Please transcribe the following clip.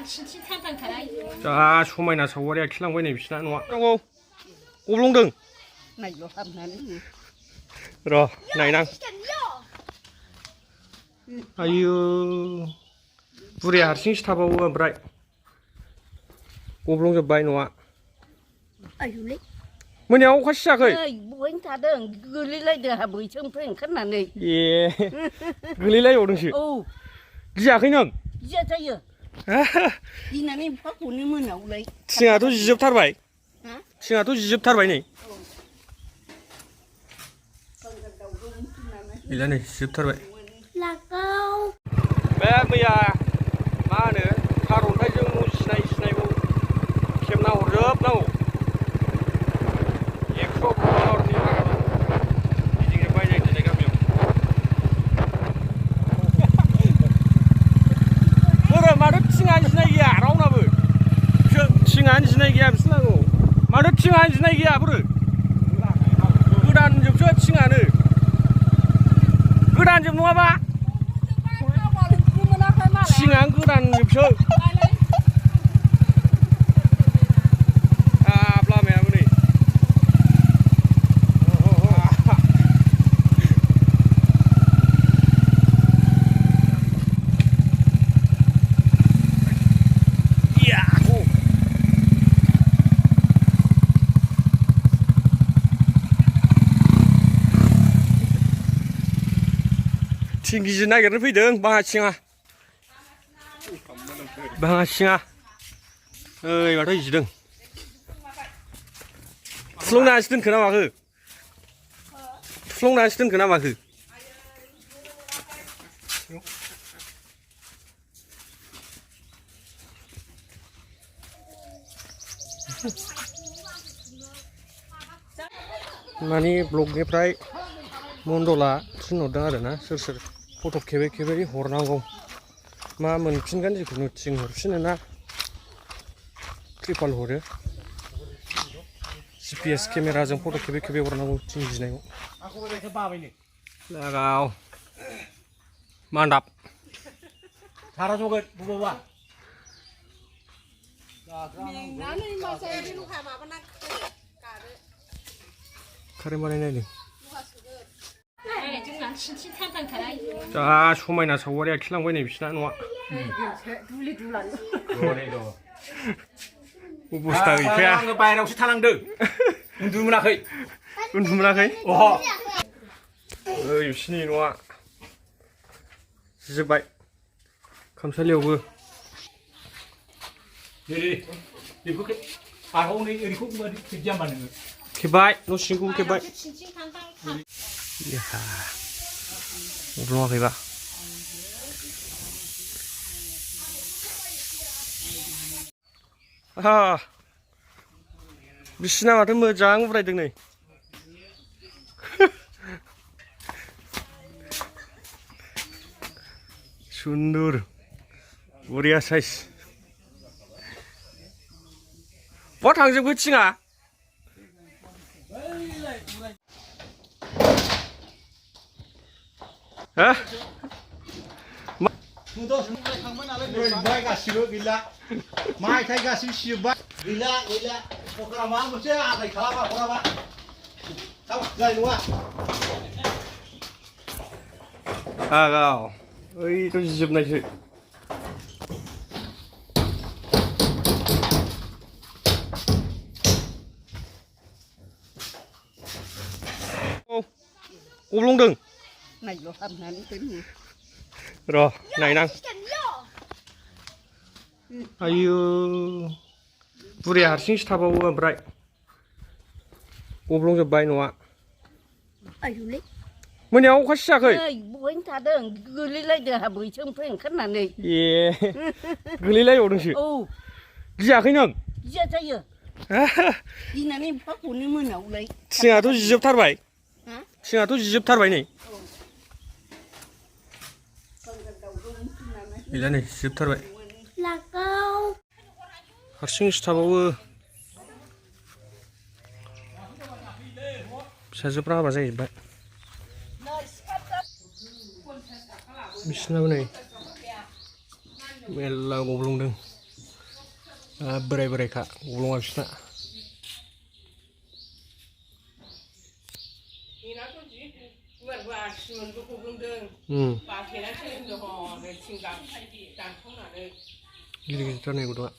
जा समायना सावगारिया खिलांबाय नै बिसिना न'आ नंगौ गब्लंदों र' नायनां आयु बुरिया हारसिंसो थाबावो ओमफ्राय गब्लंजोब्बाय न'आ मोनायाव अखा सियाखै बहायनो थादों गोलैलायदों आंहा बैसांनिफ्राय ओंखारनानै ए गोलैलायबावदोंसो औ गियाखै नों गिया जायो गिनानै एफाखौनो मोनायावलाय थिङाथ' जिजोबथारबाय थिङाथ' जिजोबथारबाय नै गैला नै जिजोबथारबाय बे मैया मा होनो सारअन्थाइजों न' सिनायखौ खेबना हरजोबनांगौ 100 फुटनि गिदिंजोब्बाय जों दिनै गामियाव बोरो माथो थिङानो जिनाय गैया रावनाबो थिङानो जिनाय गैया बिसोरनांगौ माथो थिङानो जिनाय गैया बोरो गोदान जोबसो थिङानो गोदान जोब नङाबा थिङानो गोदान जोबसो लामायाबो नै थिं गिदिर नागिरनो फैदों बाङा थिङा ओइ माथो जिदों थुफ्लंनानैसो दोनखो ना माखो माने ब्लगनिफ्राय मन्दला थिनहरदों आरोना सोर फट' खेबै हरनांगौ मा मोनफिनगोन जिखुनु थिं हरफिनो ना ट्रिपाल हरो GPS केमेराजों फट' खेबै हरनांगौ थिं जिनायखौ लागाव मान्दाब सारा जगत बबावबा कारेन्ट बानायनायदों जा समायना सावगारिया खिलांबाय नै बिसिना न'आ अबस्था गैखाया आङो बायहेरायावसो थानांदों उन्दुमोनाखै अह ओइ बिसिनि न'आ जिजोब्बाय खामसालियावबो खेब्बाय न' सिंखौबो खेब्बाय गब्लङाखैबा बिसिना माथो मोजां उरायदों नै सुन्दर बरिया साइज बहा थांजोबखो थिङा गासिबो गैला माइ थाइ गासिबो सिजोब्बाय गैला फकरा माबा मोनसे आदाय खालामा हराबा जानाय नङा आगाव ओइथ' जिजोबनायसो गब्लंदों र' नायनां आयु बुरिया हारसिंसो थाबावो ओमफ्राय गब्लंजोब्बाय न'आ मोनायाव अखा सियाखै बहायनो थादों गोलैलायदों आंहा बैसांनिफ्राय ओंखारनानै ए गोलैलायबावदोंसो औ गियाखै नों गिया जायो गिनानै एफाखौनो मोनायावलाय थिङाथ' जिजोबथारबाय नै गैला नै जिजोबथारबाय हारसिंसो थाबावो फिसाजोफ्रा हाबा जाहैबाय बिसिनाबो नै मेरला गब्लंदों बोराय बोरायखा गब्लङा बिसना गिदिर गिदिरथार नै गथ'आ